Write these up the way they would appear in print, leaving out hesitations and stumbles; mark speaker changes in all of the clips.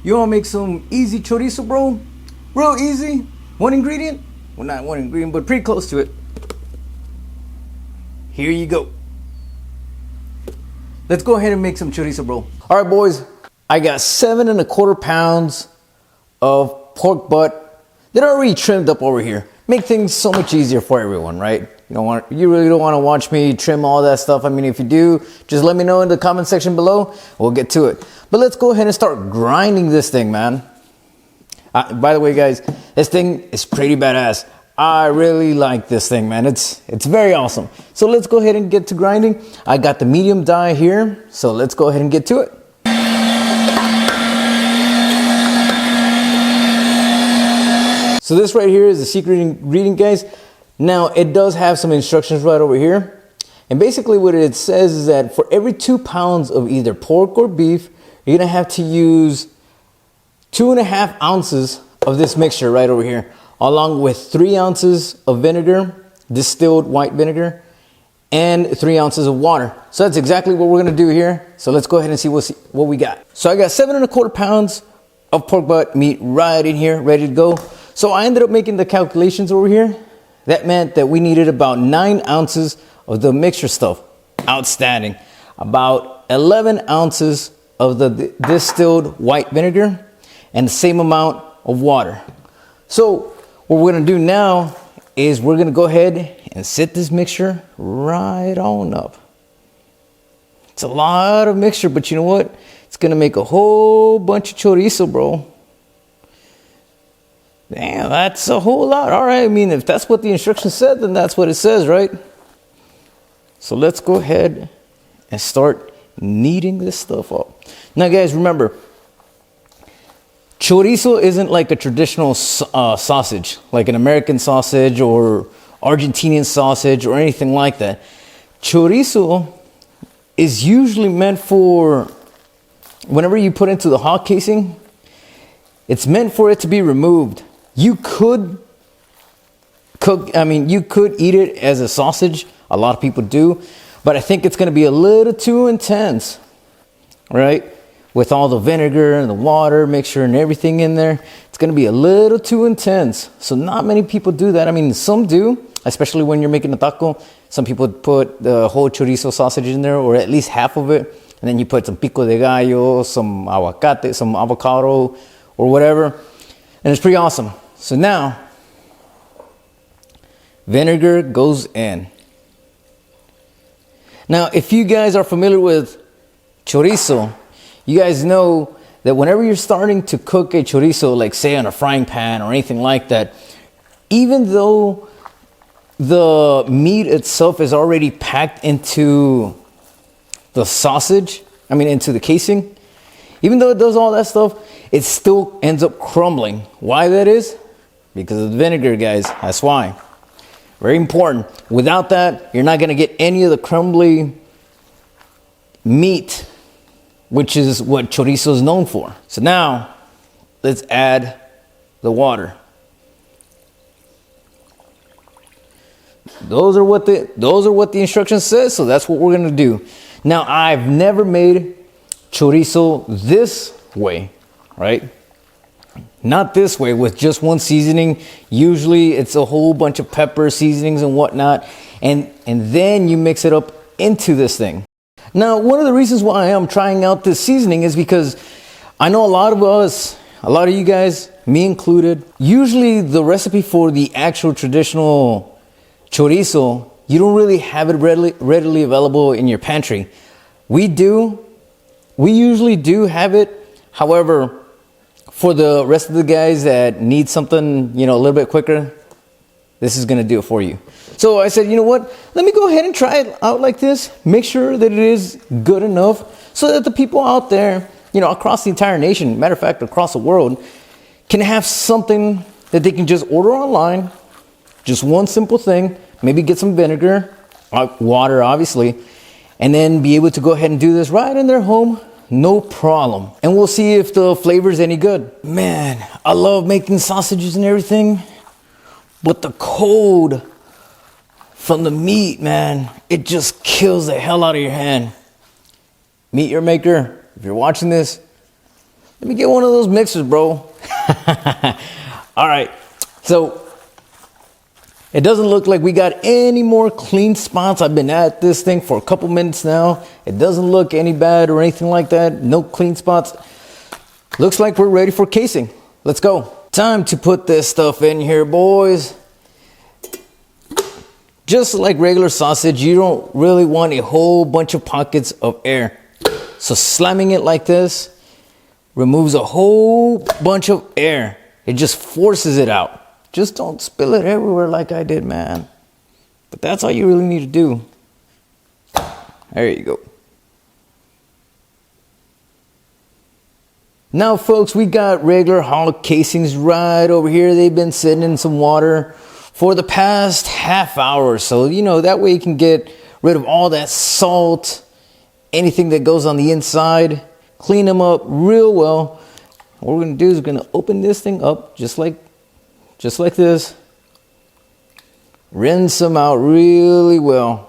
Speaker 1: You wanna make some easy chorizo, bro? Real easy. One ingredient? Well, not one ingredient, but pretty close to it. Here you go. Let's go ahead and make some chorizo, bro. All right, boys. I got 7¼ pounds of pork butt that are already trimmed up over here. Make things so much easier for everyone, right? You really don't want to watch me trim all that stuff. I mean, if you do, just let me know in the comment section below. We'll get to it. But let's go ahead and start grinding this thing, man. By the way, guys, this thing is pretty badass. I really like this thing, man. It's very awesome. So let's go ahead and get to grinding. I got the medium die here, so let's go ahead and get to it. So this right here is the secret ingredient, guys. Now, it does have some instructions right over here. And basically what it says is that for every 2 pounds of either pork or beef, you're gonna have to use 2½ ounces of this mixture right over here, along with 3 ounces of vinegar, distilled white vinegar, and 3 ounces of water. So that's exactly what we're gonna do here. So let's go ahead and see what we got. So I got 7¼ pounds of pork butt meat right in here, ready to go. So I ended up making the calculations over here. That meant that we needed about 9 ounces of the mixture stuff. Outstanding. About 11 ounces of the distilled white vinegar and the same amount of water. So what we're gonna do now is we're gonna go ahead and set this mixture right on up. It's a lot of mixture, but you know what? It's gonna make a whole bunch of chorizo, bro. Damn, that's a whole lot. All right, I mean, if that's what the instructions said, then that's what it says, right? So let's go ahead and start kneading this stuff up. Now, guys, remember, chorizo isn't like a traditional sausage, like an American sausage or Argentinian sausage or anything like that. Chorizo is usually meant for whenever you put into the hot casing, it's meant for it to be removed. You could you could eat it as a sausage. A lot of people do, but I think it's going to be a little too intense, right? With all the vinegar and the water mixture and everything in there, it's going to be a little too intense. So not many people do that. I mean, some do, especially when you're making a taco. Some people put the whole chorizo sausage in there, or at least half of it, and then you put some pico de gallo, some aguacate, some avocado, or whatever, and it's pretty awesome. So now, vinegar goes in. Now, if you guys are familiar with chorizo, you guys know that whenever you're starting to cook a chorizo, like say on a frying pan or anything like that, even though the meat itself is already packed into the sausage, into the casing, even though it does all that stuff, it still ends up crumbling. Why that is? Because of the vinegar, guys. That's why. Very important. Without that, you're not going to get any of the crumbly meat, which is what chorizo is known for. So now, let's add the water. Those are what the instructions says, so that's what we're going to do. Now, I've never made chorizo this way, right? Not this way with just one seasoning. Usually it's a whole bunch of pepper seasonings and whatnot, and then you mix it up into this thing. Now, one of the reasons why I'm trying out this seasoning is because I know a lot of you guys, me included, usually the recipe for the actual traditional chorizo, you don't really have it readily available in your pantry. We usually do have it. However, for the rest of the guys that need something, a little bit quicker, this is going to do it for you. So I said, you know what? Let me go ahead and try it out like this. Make sure that it is good enough so that the people out there, across the entire nation, matter of fact, across the world, can have something that they can just order online. Just one simple thing. Maybe get some vinegar, water, obviously, and then be able to go ahead and do this right in their home. No problem. And we'll see if the flavor is any good. Man, I love making sausages and everything, but the cold from the meat, man, it just kills the hell out of your hand. Meat your maker, if you're watching this, Let me get one of those mixers, bro. All right, so it doesn't look like we got any more clean spots. I've been at this thing for a couple minutes now. It doesn't look any bad or anything like that. No clean spots. Looks like we're ready for casing. Let's go. Time to put this stuff in here, boys. Just like regular sausage, you don't really want a whole bunch of pockets of air. So slamming it like this removes a whole bunch of air. It just forces it out. Just don't spill it everywhere like I did, man. But that's all you really need to do. There you go. Now, folks, we got regular hog casings right over here. They've been sitting in some water for the past half hour. So, you know, that way you can get rid of all that salt, anything that goes on the inside, clean them up real well. What we're going to do is we're going to open this thing up just like this. Rinse them out really well.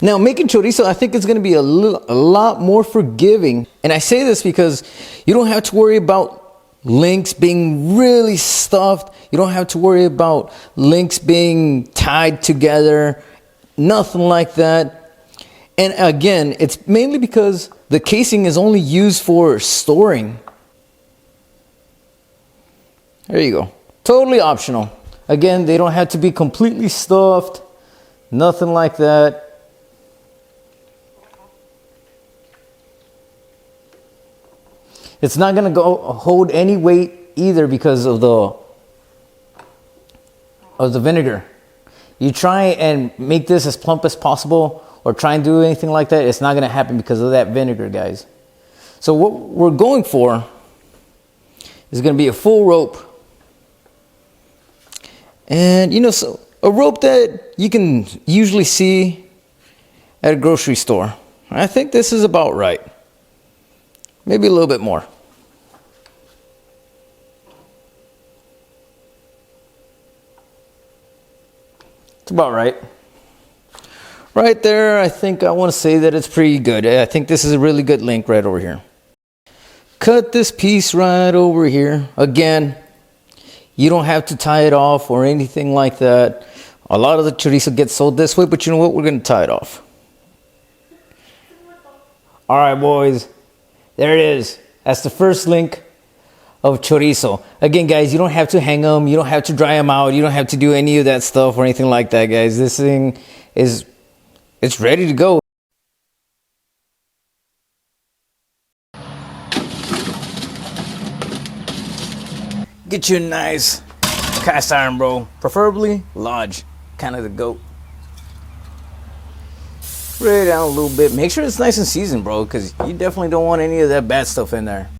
Speaker 1: Now, making chorizo, I think it's going to be a lot more forgiving. And I say this because you don't have to worry about links being really stuffed. You don't have to worry about links being tied together. Nothing like that. And again, it's mainly because the casing is only used for storing. There you go. Totally optional. Again, they don't have to be completely stuffed. Nothing like that. It's not going to hold any weight either because of the vinegar. You try and make this as plump as possible or try and do anything like that, it's not going to happen because of that vinegar, guys. So what we're going for is going to be a full rope. And, you know, so a rope that you can usually see at a grocery store. I think this is about right. Maybe a little bit more. It's about right. Right there, I think I want to say that it's pretty good. I think this is a really good length right over here. Cut this piece right over here. Again, you don't have to tie it off or anything like that. A lot of the chorizo gets sold this way, but you know what? We're going to tie it off. All right, boys. There it is. That's the first link of chorizo. Again, guys, you don't have to hang them. You don't have to dry them out. You don't have to do any of that stuff or anything like that, guys. This thing is, it's ready to go. Get you a nice cast iron, bro. Preferably large, kind of the goat. Spray it down a little bit. Make sure it's nice and seasoned, bro, because you definitely don't want any of that bad stuff in there.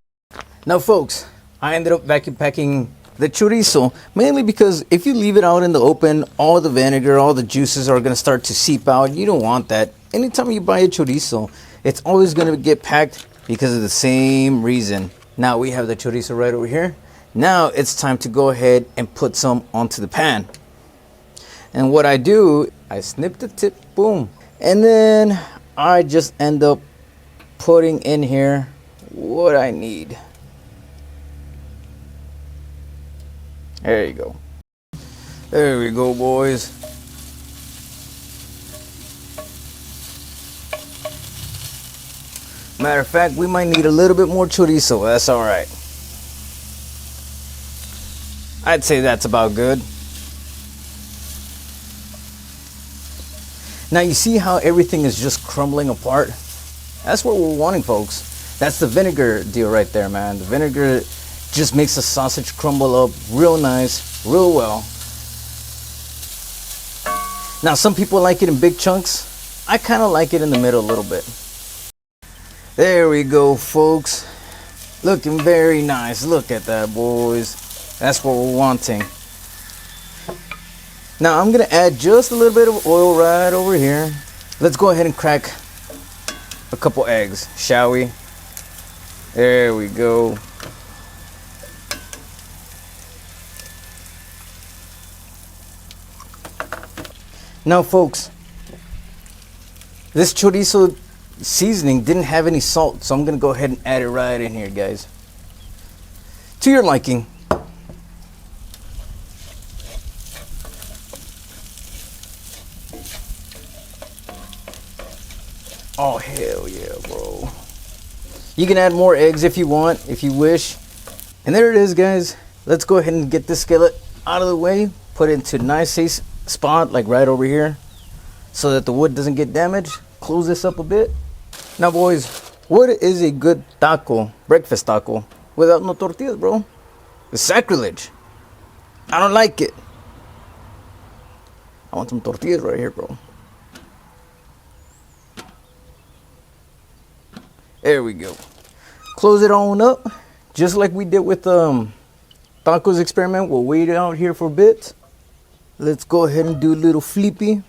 Speaker 1: Now, folks, I ended up vacuum packing the chorizo, mainly because if you leave it out in the open, all the vinegar, all the juices are going to start to seep out. You don't want that. Anytime you buy a chorizo, it's always going to get packed because of the same reason. Now we have the chorizo right over here. Now it's time to go ahead and put some onto the pan. And what I do, I snip the tip, boom. And then I just end up putting in here what I need. There you go. There we go, boys. Matter of fact, we might need a little bit more chorizo. That's all right. I'd say that's about good. Now you see how everything is just crumbling apart? That's what we're wanting, folks. That's the vinegar deal right there, man. The vinegar just makes the sausage crumble up real nice, real well. Now some people like it in big chunks. I kind of like it in the middle a little bit. There we go, folks. Looking very nice. Look at that, boys. That's what we're wanting. Now I'm gonna add just a little bit of oil right over here. Let's go ahead and crack a couple eggs, shall we? There we go. Now, folks, this chorizo seasoning didn't have any salt, so I'm gonna go ahead and add it right in here, guys, to your liking. Oh hell yeah, bro. You can add more eggs if you want, if you wish. And there it is, guys. Let's go ahead and get this skillet out of the way, put it into a nice safe spot, like right over here, so that the wood doesn't get damaged. Close this up a bit. Now boys, what is a good taco, breakfast taco, without no tortillas, bro? It's sacrilege. I don't like it. I want some tortillas right here, bro. There we go. Close it on up, just like we did with tacos experiment. We'll wait out here for a bit. Let's go ahead and do a little flippy.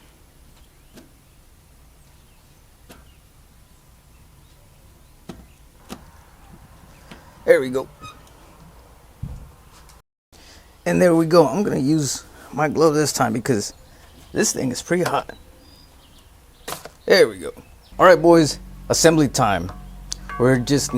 Speaker 1: There we go. And there we go. I'm gonna use my glove this time because this thing is pretty hot. There we go. All right, boys, assembly time. We're just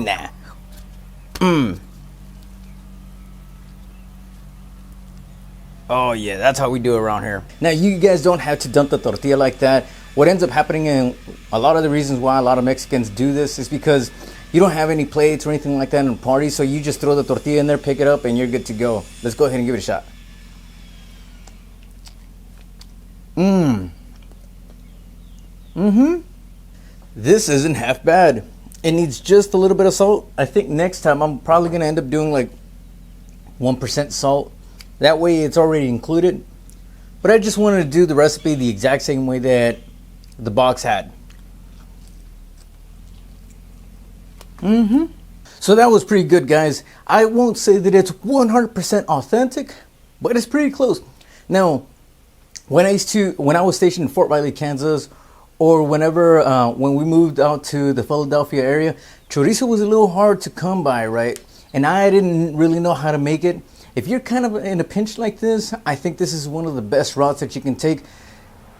Speaker 1: Oh yeah, that's how we do it around here. Now you guys don't have to dump the tortilla like that. What ends up happening, and a lot of the reasons why a lot of Mexicans do this, is because you don't have any plates or anything like that in a party, so you just throw the tortilla in there, pick it up, and you're good to go. Let's go ahead and give it a shot. This isn't half bad. It needs just a little bit of salt. I think next time I'm probably gonna end up doing like 1% salt. That way it's already included. But I just wanted to do the recipe the exact same way that the box had. So that was pretty good, guys. I won't say that it's 100% authentic, but it's pretty close. Now, when I was stationed in Fort Riley, Kansas, or whenever when we moved out to the Philadelphia area, chorizo was a little hard to come by, right? And I didn't really know how to make it. If you're kind of in a pinch like this, I think this is one of the best routes that you can take.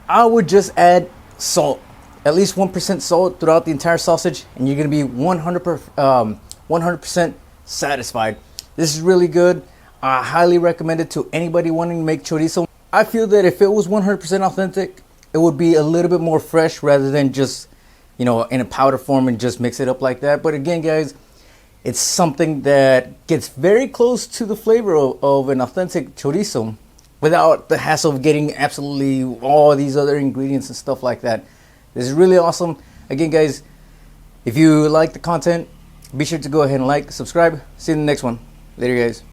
Speaker 1: I would just add salt, at least 1% salt throughout the entire sausage, and you're gonna be 100% satisfied. This is really good. I highly recommend it to anybody wanting to make chorizo. I feel that if it was 100% authentic, it would be a little bit more fresh rather than just, you know, in a powder form and just mix it up like that. But again, guys, it's something that gets very close to the flavor of an authentic chorizo without the hassle of getting absolutely all these other ingredients and stuff like that. This is really awesome. Again, guys, if you like the content, be sure to go ahead and like, subscribe. See you in the next one. Later, guys.